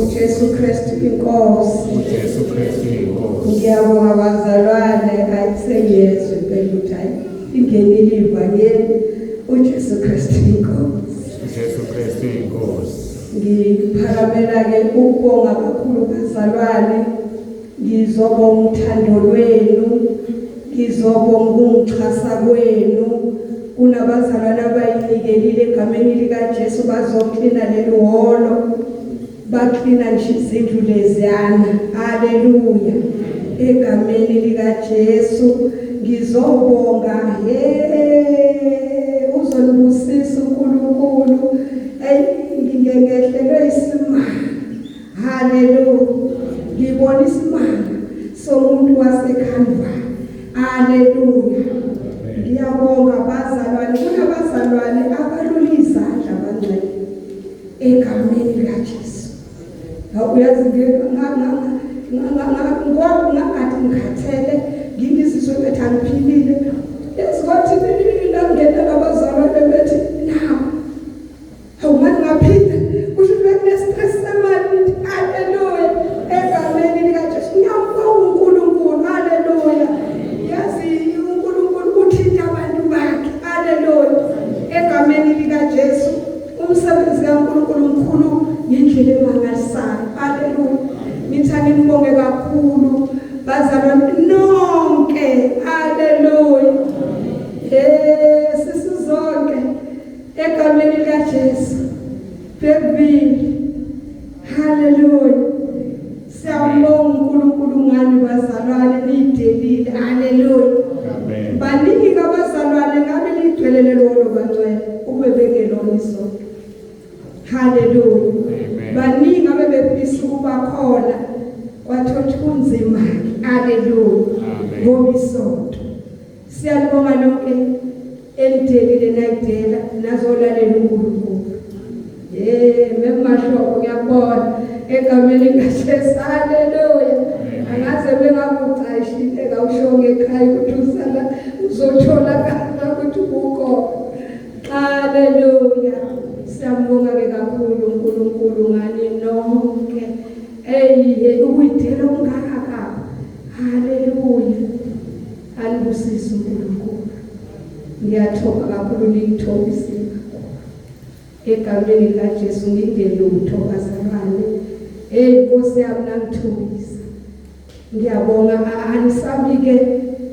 uJesu Kristu inkosi. uJesu Kristu inkosi. Ngiyabonga bazalwane ayisengezwe phela ukuthi ingenile ivangeli uJesu Kristu inkosi. uJesu Kristu inkosi. Ngiphakamela ke ukubonga kakhulu bazalwane. Ngizobonga uthando lwenu, ngizobonga ukungixhasa kwenu. Kunabazalwane abayinikelile egameni likaJesu bazoklina leli holo, baklina nje izindlu leziyana. Haleluya. Egameni likaJesu ngizobonga uzolibusisa uNkulunkulu. Ngingehlelwe isimanga. Haleluya. Ngibona isimanga somuntu waseKhalvari. Haleluya. Ngiyabonga bazalwane, kunabazalwane abalula izandla abangcwele egameni likaJesu. Uyazi ngakade ngikhathele ngingizizwe bethi angiphilile. Esikhathi ngingena nabazalwane bethi nawo awumani ngaphila kusho bekunestress semali. Haleluya. Egameni likaJesu ngiyabonga uNkulunkulu. Haleluya. Yazi uNkulunkulu uthinta abantu bakhe. Haleluya. Egameni likaJesu umsebenzi kaNkulunkulu mkhulu ngendlela emangalisayo. Haleluya. Ngithanda ngibonge kakhulu bazalwane nonke. Haleluya. Sisizonke egameni likaJesu bebili. Haleluya. Siyabonga uNkulunkulu ngani bazalwane niyidelile. Haleluya. Amen. Baningi abazalwane ngabe ligcwelele lolo bangcwele ube bengelona isonto. Haleluya. Amen. Baningi abebefisa ukuba khona kwathothi kunzima. Haleluya. Amen. Ngoba isonto. Siyabonga lonke elidelile nayidela nazolalela uNkulunkulu. Memashoko ngiyabona egameni likaJesu. Haleluya. Angaze bengakucashile kawushonge ekhaya ukuthi usala uzothola kana ukuthi ukho. Haleluya. Siyambonga ke kakhulu uNkulunkulu ngani nonke. Ukuyidela ungaka. Haleluya. Alibusise uNkulunkulu. Ngiyathoka kakhulu ningithobisile. Egameni likaJesu ngingelutho bazalwane. Nkosi yami nangithobisa. Ngiyabonga anisabike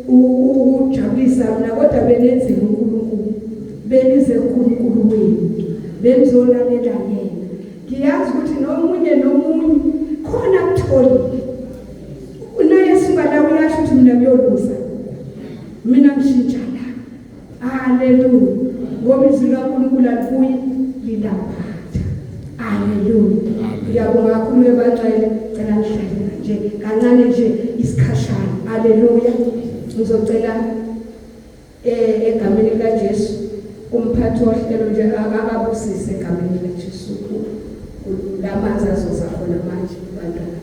ukujabulisa mina kodwa benenzile uNkulunkulu. Benize uNkulunkulu wenu. Benizolalela yena. Ngiyazi ukuthi nomunye khona kutholile. Unayesu ngala uyasho ukuthi mina ngiyolusa. Mina ngishintsha la. Haleluya. Ngoba izwi laNkulunkulu alibuyi lilaphatha. Haleluya. Ngiyabonga kakhulu ebangcwele. Cela nihlale nje kancane nje isikhashana. Haleluya. Ngizocela egameni likaJesu umphathi wohlelo nje akabusise egameni likaJesu. Lamanzi azoza khona manje bantwana.